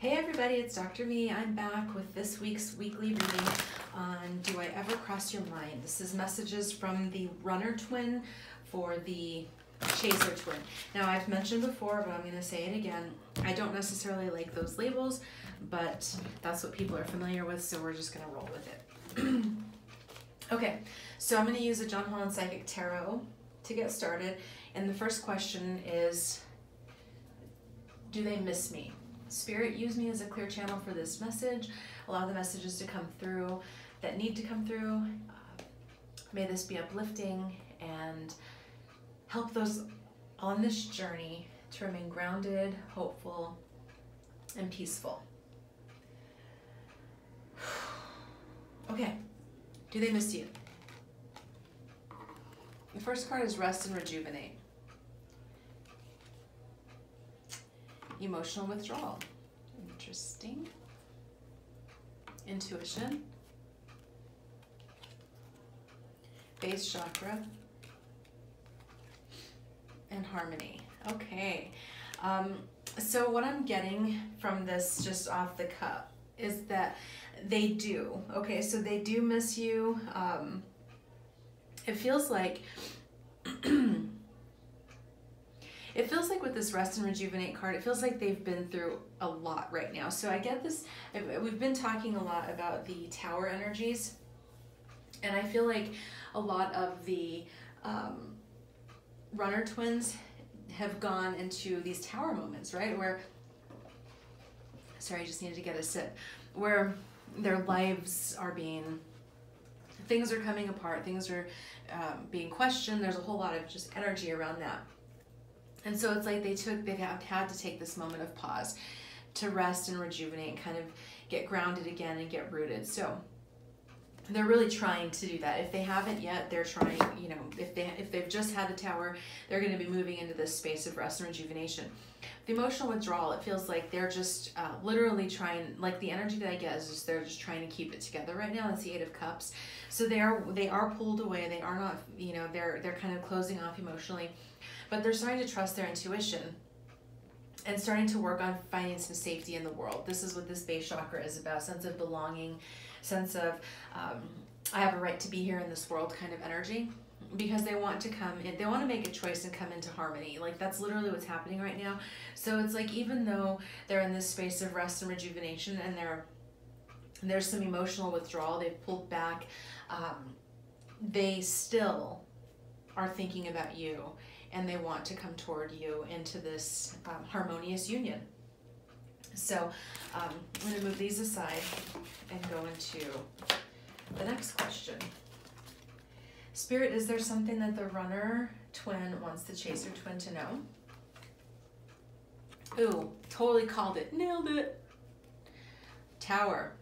Hey everybody, it's Dr. Me. I'm back with this week's weekly reading on Do I Ever Cross Your Mind? This is messages from the runner twin for the chaser twin. Now I've mentioned before, but I'm going to say it again. I don't necessarily like those labels, but that's what people are familiar with, so we're just going to roll with it. Okay, so I'm going to use a John Holland Psychic Tarot to get started. And the first question is, do they miss me? Spirit, use me as a clear channel for this message. Allow the messages to come through that need to come through. May this be uplifting and help those on this journey to remain grounded, hopeful, and peaceful. Okay, do they miss you? The first card is Rest and Rejuvenate. Emotional withdrawal. Interesting. Intuition. Base chakra. And harmony. Okay. So what I'm getting from this just off the cup is that they do. Okay, so they do miss you. It feels like with this Rest and Rejuvenate card, it feels like they've been through a lot right now. So I get this, we've been talking a lot about the tower energies, and I feel like a lot of the runner twins have gone into these tower moments, right? Where, sorry, I just needed to get a sip, where their lives are being, things are coming apart, things are being questioned. There's a whole lot of just energy around that. And so it's like they've had to take this moment of pause to rest and rejuvenate and kind of get grounded again and get rooted. So they're really trying to do that. If they haven't yet, they're trying, you know, if they've just had the tower, they're going to be moving into this space of rest and rejuvenation. The emotional withdrawal, it feels like they're just literally trying, like the energy that I get is just they're just trying to keep it together right now. That's the Eight of Cups. So they are pulled away. They are not, you know, they're kind of closing off emotionally, but they're starting to trust their intuition and starting to work on finding some safety in the world. This is what this base chakra is about: sense of belonging, sense of I have a right to be here in this world kind of energy, because they want to come in, they want to make a choice and come into harmony. Like that's literally what's happening right now. So it's like, even though they're in this space of rest and rejuvenation and there's some emotional withdrawal, they've pulled back, they still are thinking about you, and they want to come toward you into this harmonious union. So I'm going to move these aside and go into the next question. Spirit, is there something that the runner twin wants the chaser twin to know? Ooh, totally called it. Nailed it. Tower.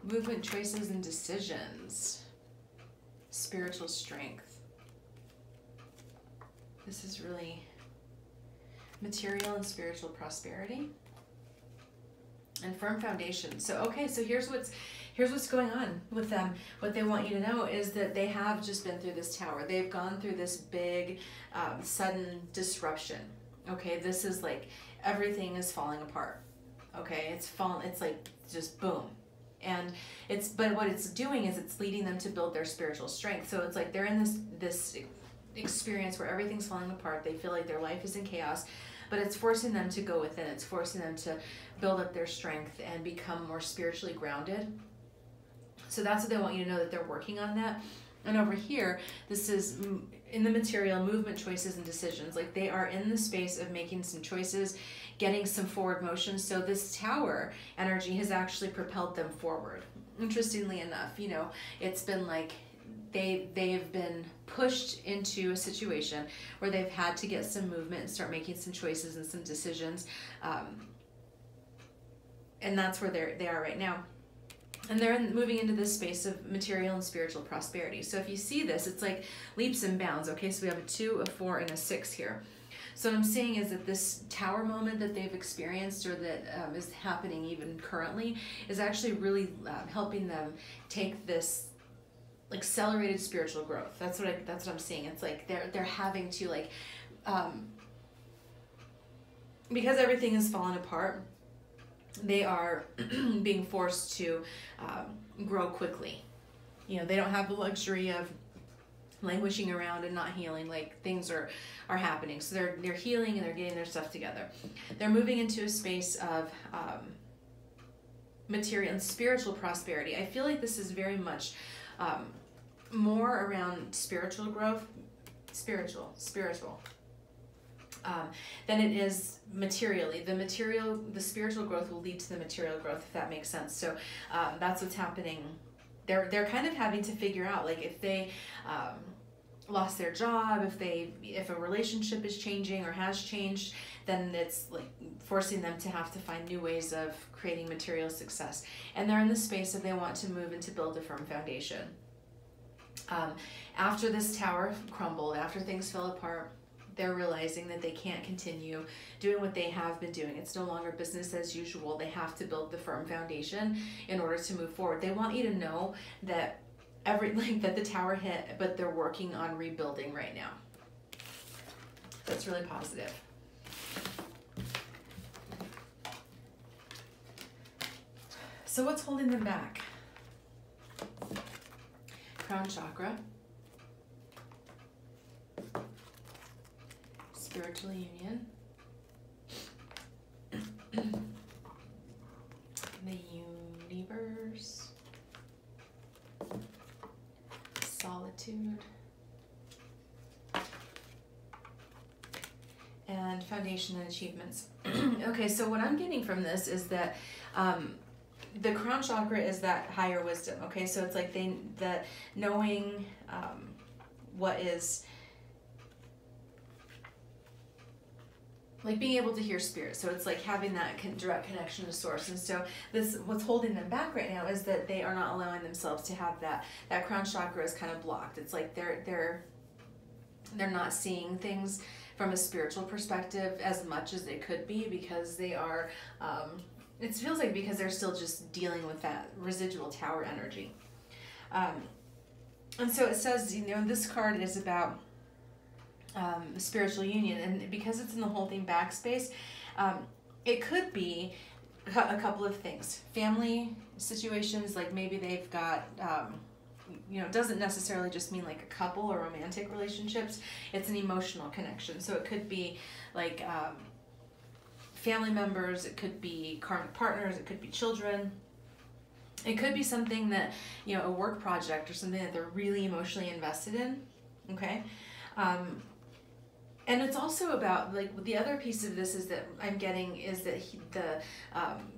Movement, choices, and decisions. Spiritual strength. This is really material and spiritual prosperity. And firm foundation. So, okay, so here's what's going on with them. What they want you to know is that they have just been through this tower. They've gone through this big, sudden disruption. Okay, this is like everything is falling apart. Okay, it's like just boom. And but what it's doing is it's leading them to build their spiritual strength. So it's like they're in this experience where everything's falling apart. They feel like their life is in chaos, but it's forcing them to go within. It's forcing them to build up their strength and become more spiritually grounded. So that's what they want you to know, that they're working on that. And over here, this is in the material, movement, choices, and decisions. Like they are in the space of making some choices, getting some forward motion. So this tower energy has actually propelled them forward. Interestingly enough, you know, it's been like they've been pushed into a situation where they've had to get some movement and start making some choices and some decisions. And that's where they are right now. And they're moving into this space of material and spiritual prosperity. So if you see this, it's like leaps and bounds. Okay, so we have a 2, a 4, and a 6 here. So what I'm saying is that this tower moment that they've experienced, or that is happening even currently, is actually really helping them take this accelerated spiritual growth. That's what I'm seeing. It's like they're having to, like, because everything has fallen apart, they are being forced to grow quickly. You know, they don't have the luxury of languishing around and not healing. Like, things are happening, so they're healing and they're getting their stuff together. They're moving into a space of material and spiritual prosperity. I feel like this is very much more around spiritual growth, spiritual, than it is materially. The spiritual growth will lead to the material growth, if that makes sense. So that's what's happening. They're kind of having to figure out, like, if they lost their job, if a relationship is changing or has changed, then it's like forcing them to have to find new ways of creating material success. And they're in the space that they want to move and to build a firm foundation. After this tower crumbled, after things fell apart, they're realizing that they can't continue doing what they have been doing. It's no longer business as usual. They have to build the firm foundation in order to move forward. They want you to know that that the tower hit, but they're working on rebuilding right now. That's really positive. So what's holding them back? Crown chakra. Spiritual union, the universe, solitude, and foundation and achievements. Okay, so what I'm getting from this is that the crown chakra is that higher wisdom. Okay, so it's like the knowing what is, like, being able to hear spirit. So it's like having that direct connection to source. And so what's holding them back right now is that they are not allowing themselves to have that crown chakra is kind of blocked. It's like they're not seeing things from a spiritual perspective as much as they could be, because they are it feels like because they're still just dealing with that residual tower energy. And so it says, you know, this card is about spiritual union, and because it's in the holding back space, it could be a couple of things. Family situations, like maybe they've got you know, it doesn't necessarily just mean like a couple or romantic relationships. It's an emotional connection. So it could be like family members, it could be karmic partners, it could be children. It could be something that, you know, a work project or something that they're really emotionally invested in. Okay. And it's also about, like, the other piece of this is that I'm getting is that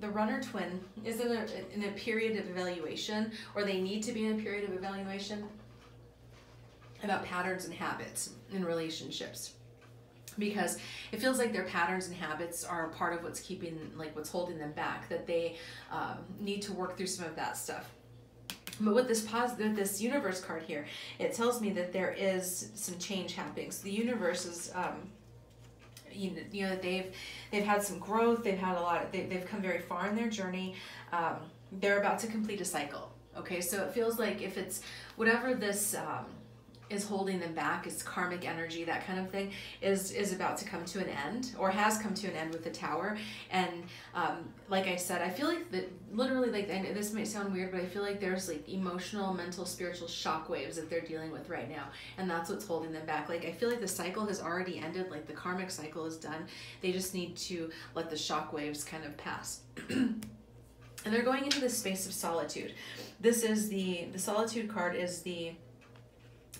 the runner twin is in a period of evaluation, or they need to be in a period of evaluation about patterns and habits in relationships, because it feels like their patterns and habits are part of what's what's holding them back, that they need to work through some of that stuff. But with this universe card here, it tells me that there is some change happening. So the universe is, you know, they've had some growth. They've had a lot. They've come very far in their journey. They're about to complete a cycle. Okay, so it feels like if it's whatever this is holding them back, is karmic energy, that kind of thing, is about to come to an end, or has come to an end with the tower. And like I said, I feel like that literally, like, and this might sound weird, but I feel like there's like emotional, mental, spiritual shockwaves that they're dealing with right now, and that's what's holding them back. Like, I feel like the cycle has already ended, like the karmic cycle is done. They just need to let the shockwaves kind of pass. And they're going into this space of solitude. This is the solitude card is the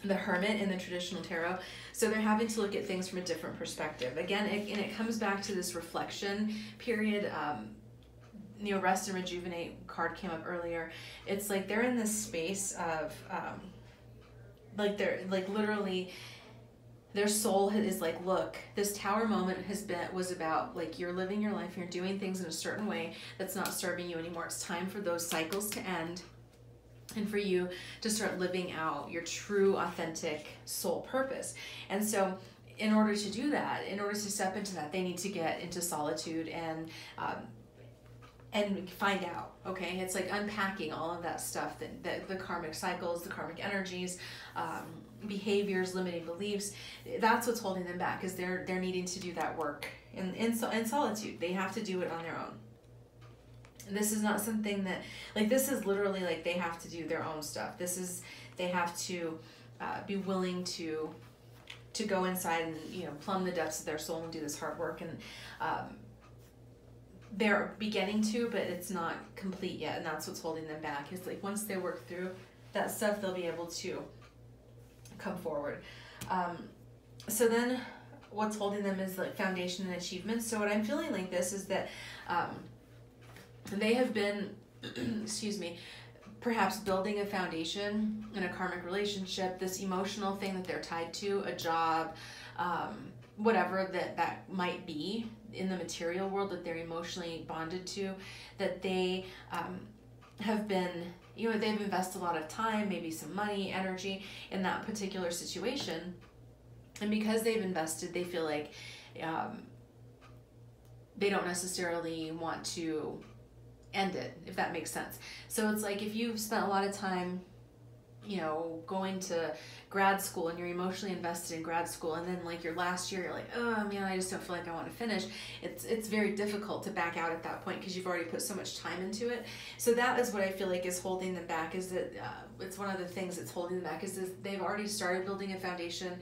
hermit in the traditional tarot. So they're having to look at things from a different perspective. Again, it comes back to this reflection period. You know, rest and rejuvenate card came up earlier. It's like they're in this space of like they're like literally their soul is like, look, this tower moment was about, like, you're living your life, you're doing things in a certain way that's not serving you anymore. It's time for those cycles to end, and for you to start living out your true, authentic soul purpose. And so in order to do that, in order to step into that, they need to get into solitude and find out. Okay, it's like unpacking all of that stuff, that the karmic cycles, the karmic energies, behaviors, limiting beliefs. That's what's holding them back, is they're needing to do that work in solitude. They have to do it on their own. This is not something that, like, this is literally like they have to do their own stuff. This is, they have to be willing to go inside and, you know, plumb the depths of their soul and do this hard work. And they're beginning to, but it's not complete yet. And that's what's holding them back. It's like once they work through that stuff, they'll be able to come forward. So then what's holding them is like foundation and achievements. So what I'm feeling like this is that they have been, excuse me, perhaps building a foundation in a karmic relationship, this emotional thing that they're tied to, a job, whatever that might be in the material world that they're emotionally bonded to, that they have been, you know, they've invested a lot of time, maybe some money, energy in that particular situation. And because they've invested, they feel like they don't necessarily want to end it, if that makes sense. So it's like if you've spent a lot of time, you know, going to grad school and you're emotionally invested in grad school, and then like your last year you're like, oh man, I just don't feel like I want to finish. It's very difficult to back out at that point because you've already put so much time into it. So that is what I feel like is holding them back, is that it's one of the things that's holding them back, is that they've already started building a foundation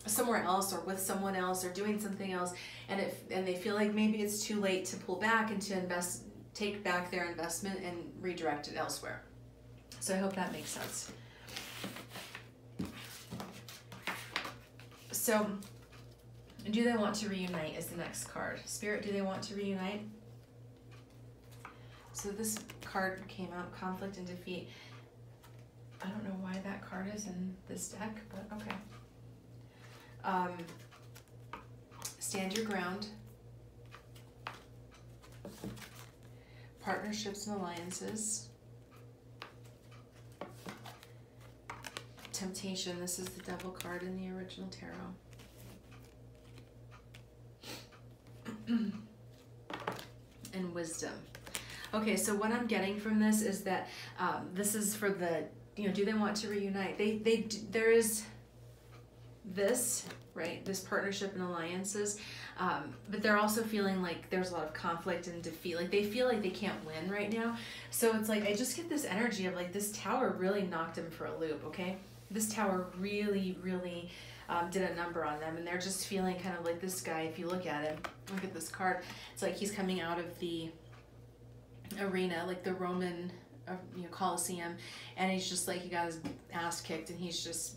somewhere else or with someone else or doing something else, and they feel like maybe it's too late to pull back and to take back their investment and redirect it elsewhere. So I hope that makes sense. So, do they want to reunite is the next card. Spirit, do they want to reunite? So this card came out, conflict and defeat. I don't know why that card is in this deck, but okay. Stand your ground. Partnerships and alliances. Temptation, this is the devil card in the original tarot. And wisdom. Okay, so what I'm getting from this is that this is for the, you know, do they want to reunite? There is this, right, this partnership and alliances, but they're also feeling like there's a lot of conflict and defeat. Like they feel like they can't win right now. So it's like I just get this energy of like this tower really knocked them for a loop, okay? This tower really, really did a number on them, and they're just feeling kind of like this guy. If you look at him, look at this card, it's like he's coming out of the arena, like the Roman Colosseum, and he's just like, he got his ass kicked and he's just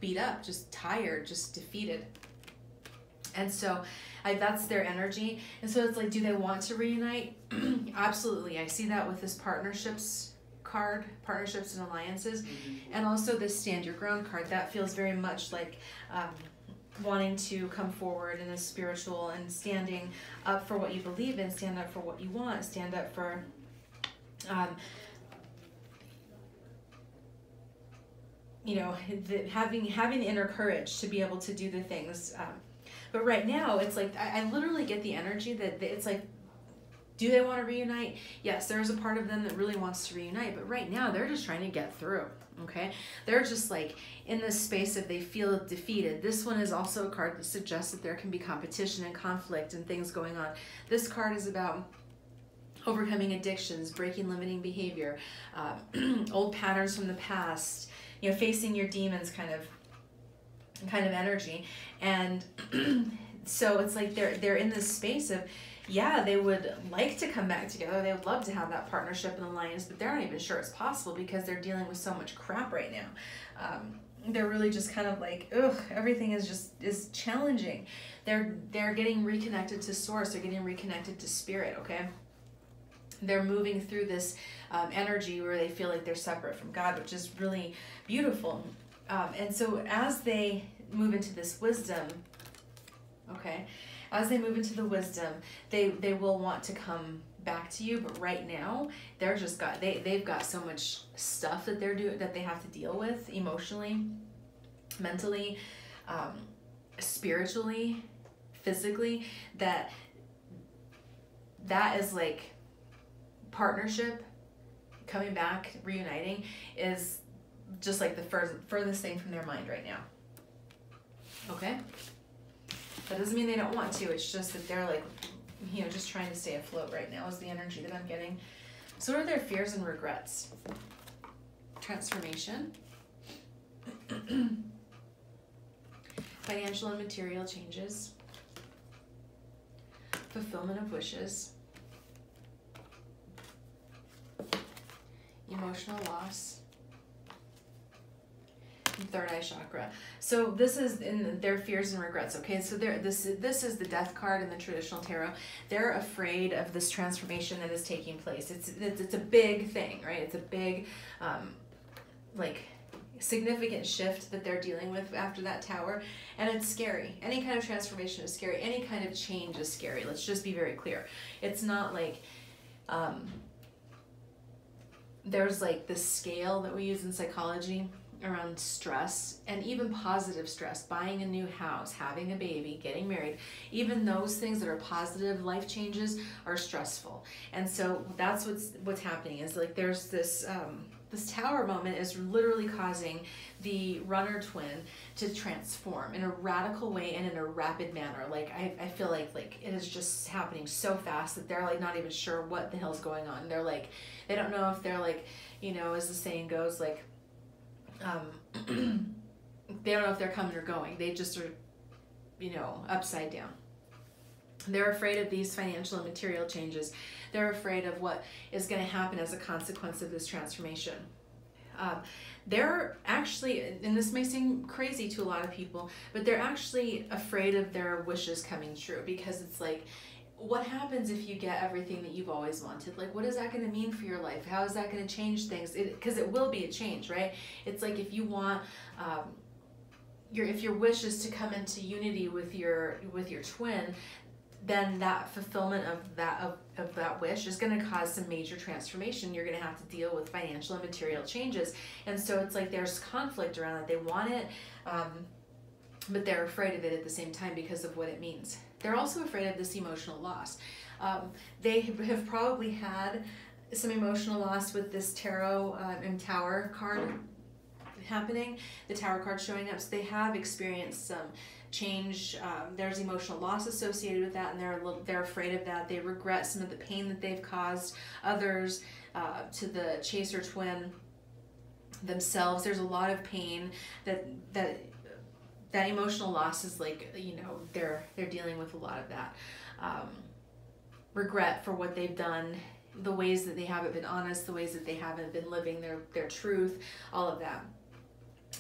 beat up, just tired, just defeated. And so that's their energy. And so it's like, do they want to reunite? Absolutely. I see that with this partnerships card, partnerships and alliances. And also this stand your ground card, that feels very much like wanting to come forward in a spiritual and standing up for what you believe in, stand up for what you want, stand up for you know, having the inner courage to be able to do the things. But right now it's like I literally get the energy that it's like, do they want to reunite? Yes, there's a part of them that really wants to reunite, but right now they're just trying to get through, okay? They're just like in this space of they feel defeated. This one is also a card that suggests that there can be competition and conflict and things going on. This card is about overcoming addictions, breaking limiting behavior, old patterns from the past, you know, facing your demons kind of energy. And so it's like they're in this space of, yeah, they would like to come back together. They would love to have that partnership and alliance, but they're not even sure it's possible because they're dealing with so much crap right now. They're really just kind of like, ugh, everything is challenging. They're getting reconnected to source. They're getting reconnected to spirit, okay? They're moving through this energy where they feel like they're separate from God, which is really beautiful. And so as they move into this wisdom, okay, as they move into the wisdom, they will want to come back to you, but right now they're just they've got so much stuff that that they have to deal with emotionally, mentally, spiritually, physically, that is like partnership, coming back, reuniting is just like the furthest thing from their mind right now. Okay? That doesn't mean they don't want to, it's just that they're like, you know, just trying to stay afloat right now is the energy that I'm getting. So what are their fears and regrets? Transformation. Financial and material changes. Fulfillment of wishes. Emotional loss. And third eye chakra. So this is in their fears and regrets. Okay, so this is the death card in the traditional tarot. They're afraid of this transformation that is taking place. It's a big thing, right? It's a big like significant shift that they're dealing with after that tower, and it's scary. Any kind of transformation is scary. Any kind of change is scary. Let's just be very clear. It's not like there's like this scale that we use in psychology around stress, and even positive stress, buying a new house, having a baby, getting married, even those things that are positive life changes are stressful. And so that's what's happening is like there's this this tower moment is literally causing the runner twin to transform in a radical way and in a rapid manner. Like I feel like it is just happening so fast that they're like not even sure what the hell's going on. They're like, they don't know if they're like, you know, as the saying goes, like they don't know if they're coming or going. They just are, you know, upside down. They're afraid of these financial and material changes. They're afraid of what is going to happen as a consequence of this transformation. They're actually, and this may seem crazy to a lot of people, but they're actually afraid of their wishes coming true, because it's like, what happens if you get everything that you've always wanted? Like, what is that going to mean for your life? How is that going to change things? Because it will be a change, right? It's like if you want, if your wish is to come into unity with your twin, then that fulfillment of that wish is going to cause some major transformation. You're going to have to deal with financial and material changes, and so it's like there's conflict around it. They want it, but they're afraid of it at the same time because of what it means. They're also afraid of this emotional loss. They have probably had some emotional loss with this tarot and tower card happening, the tower card showing up. So they have experienced some change. There's emotional loss associated with that, and they're afraid of that. They regret some of the pain that they've caused others, to the chaser twin themselves. There's a lot of pain that emotional loss is like, you know, they're dealing with a lot of that. Regret for what they've done, the ways that they haven't been honest, the ways that they haven't been living their truth, all of that.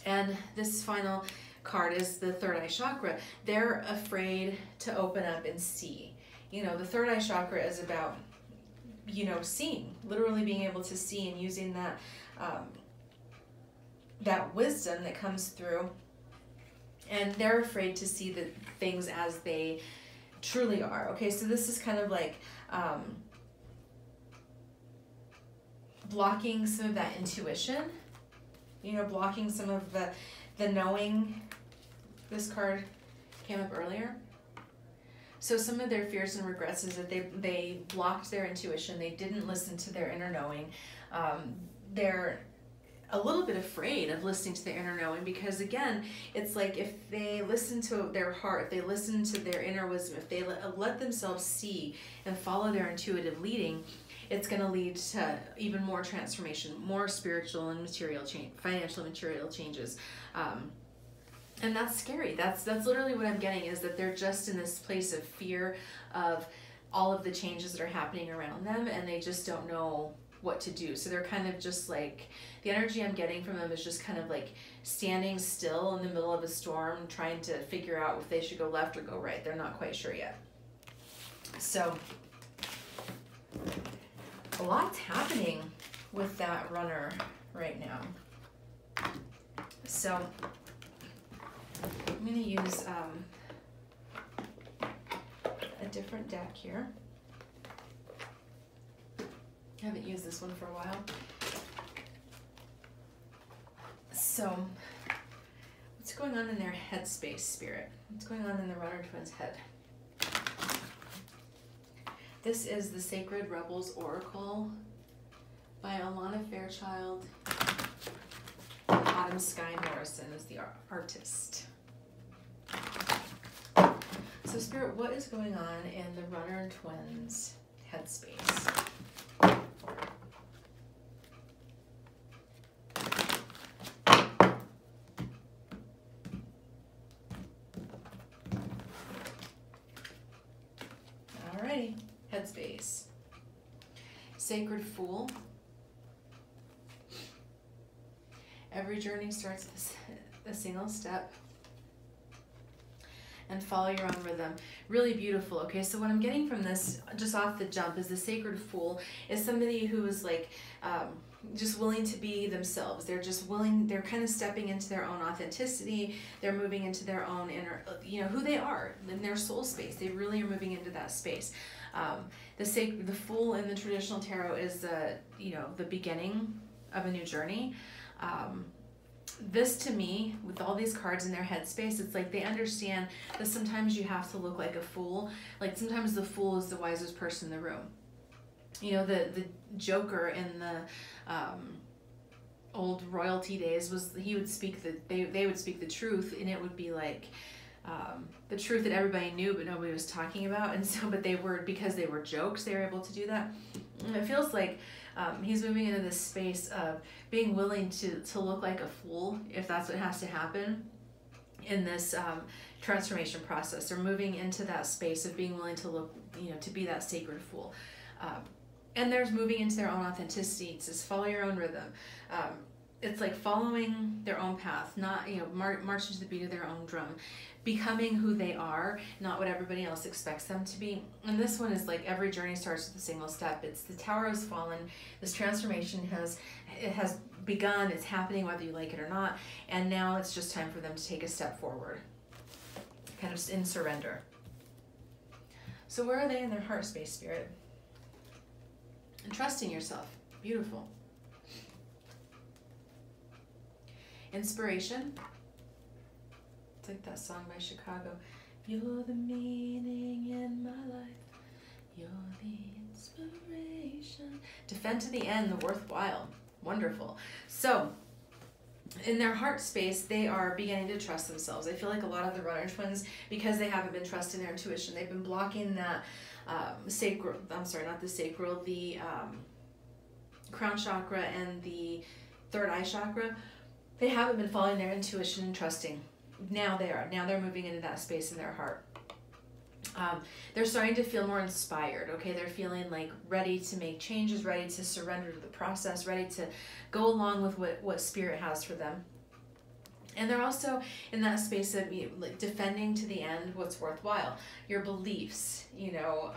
And this final card is the third eye chakra. They're afraid to open up and see. You know, the third eye chakra is about, you know, seeing, literally being able to see and using that that wisdom that comes through. And they're afraid to see the things as they truly are. Okay, so this is kind of like blocking some of that intuition, you know, blocking some of the knowing. This card came up earlier. So some of their fears and regrets is that they blocked their intuition. They didn't listen to their inner knowing. They're a little bit afraid of listening to their inner knowing, because again, it's like if they listen to their heart, if they listen to their inner wisdom, if they let themselves see and follow their intuitive leading, it's going to lead to even more transformation, more spiritual and material change, financial and material changes. And that's scary. That's literally what I'm getting, is that they're just in this place of fear of all of the changes that are happening around them, and they just don't know what to do. So they're kind of just like, the energy I'm getting from them is just kind of like standing still in the middle of a storm, trying to figure out if they should go left or go right. They're not quite sure yet. So a lot's happening with that runner right now. So I'm going to use a different deck here. I haven't used this one for a while. So, what's going on in their headspace, Spirit? What's going on in the runner twin's head? This is the Sacred Rebels Oracle by Alana Fairchild. Adam Sky Morrison is the artist. So Spirit, what is going on in the runner twins headspace? Alrighty, headspace. Sacred Fool. Every journey starts with a single step. And follow your own rhythm. Really beautiful. Okay, so what I'm getting from this, just off the jump, is the Sacred Fool is somebody who is like just willing to be themselves. They're just willing, they're kind of stepping into their own authenticity. They're moving into their own inner, you know, who they are in their soul space. They really are moving into that space. The Fool in the traditional tarot is the, you know, the beginning of a new journey. This to me, with all these cards in their headspace, it's like they understand that sometimes you have to look like a fool. Like sometimes the fool is the wisest person in the room. You know, the Joker in the old royalty days was, he would speak they would speak the truth, and it would be like the truth that everybody knew but nobody was talking about. And so, but they were, because they were jokes, they were able to do that. And it feels like he's moving into this space of being willing to look like a fool, if that's what has to happen in this transformation process. They're moving into that space of being willing to look, you know, to be that sacred fool. And there's moving into their own authenticity. It says follow your own rhythm. It's like following their own path, not, you know, marching to the beat of their own drum, becoming who they are, not what everybody else expects them to be. And this one is like every journey starts with a single step. It's the tower has fallen. This transformation has begun. It's happening whether you like it or not. And now it's just time for them to take a step forward, kind of in surrender. So where are they in their heart space, Spirit? And trusting yourself. Beautiful. Inspiration. It's like that song by Chicago. You're the meaning in my life. You're the inspiration. Defend to the end, the worthwhile. Wonderful. So, in their heart space, they are beginning to trust themselves. I feel like a lot of the runner twins, because they haven't been trusting their intuition, they've been blocking that sacral, I'm sorry, not the sacral, the crown chakra and the third eye chakra. They haven't been following their intuition and trusting. Now they are. Now they're moving into that space in their heart. They're starting to feel more inspired, okay? They're feeling like ready to make changes, ready to surrender to the process, ready to go along with what Spirit has for them. And they're also in that space of like defending to the end what's worthwhile. Your beliefs, you know,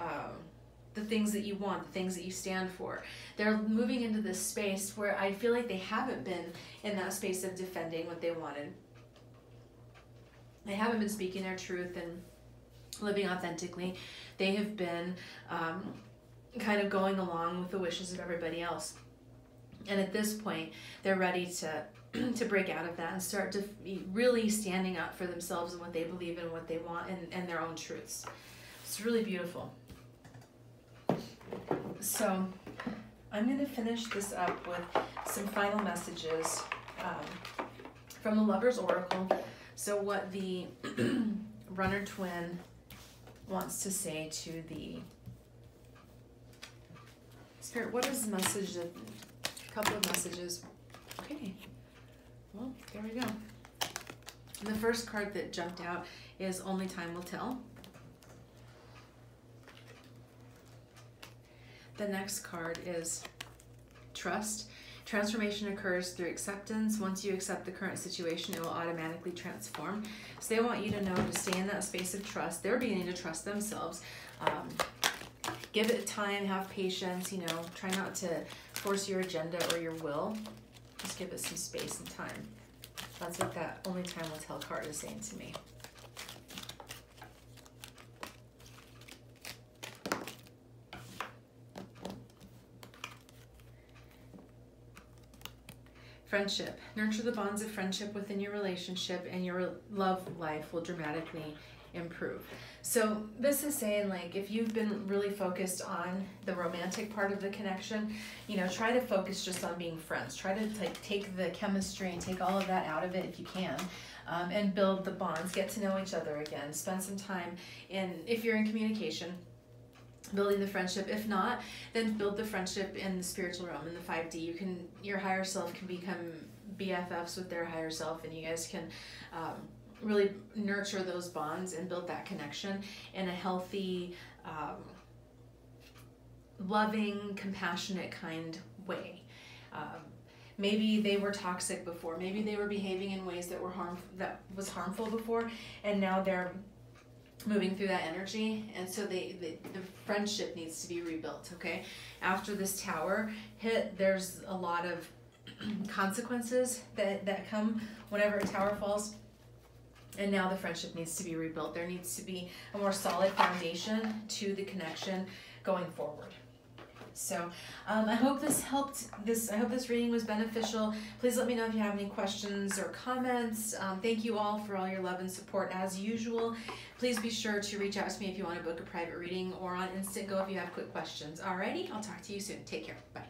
the things that you want, the things that you stand for. They're moving into this space where I feel like they haven't been in that space of defending what they wanted. They haven't been speaking their truth and living authentically. They have been kind of going along with the wishes of everybody else. And at this point, they're ready to break out of that and start to really standing up for themselves and what they believe in, what they want, and their own truths. It's really beautiful. So I'm going to finish this up with some final messages from the Lover's Oracle. So what the runner twin wants to say to the Spirit, what is the message? A couple of messages. Okay, well, there we go. The first card that jumped out is Only Time Will Tell. The next card is Trust. Transformation occurs through acceptance. Once you accept the current situation, it will automatically transform. So they want you to know to stay in that space of trust. They're beginning to trust themselves. Give it time, have patience, you know, try not to force your agenda or your will. Just give it some space and time. That's what that Only Time Will Tell card is saying to me. Friendship. Nurture the bonds of friendship within your relationship, and your love life will dramatically improve. So this is saying, like, if you've been really focused on the romantic part of the connection, you know, try to focus just on being friends. Try to take the chemistry and take all of that out of it if you can, and build the bonds, get to know each other again, spend some time if you're in communication, building the friendship. If not, then build the friendship in the spiritual realm, in the 5D. Your higher self can become BFFs with their higher self, and you guys can really nurture those bonds and build that connection in a healthy, loving, compassionate kind way. Maybe they were toxic before. Maybe they were behaving in ways that was harmful before, and now they're moving through that energy, and so the friendship needs to be rebuilt. Okay, after this tower hit, there's a lot of consequences that come whenever a tower falls, and now the friendship needs to be rebuilt. There needs to be a more solid foundation to the connection going forward. So I hope this helped. I hope this reading was beneficial. Please let me know if you have any questions or comments. Thank you all for all your love and support as usual. Please be sure to reach out to me if you want to book a private reading, or on Instant Go if you have quick questions. Alrighty, I'll talk to you soon. Take care. Bye.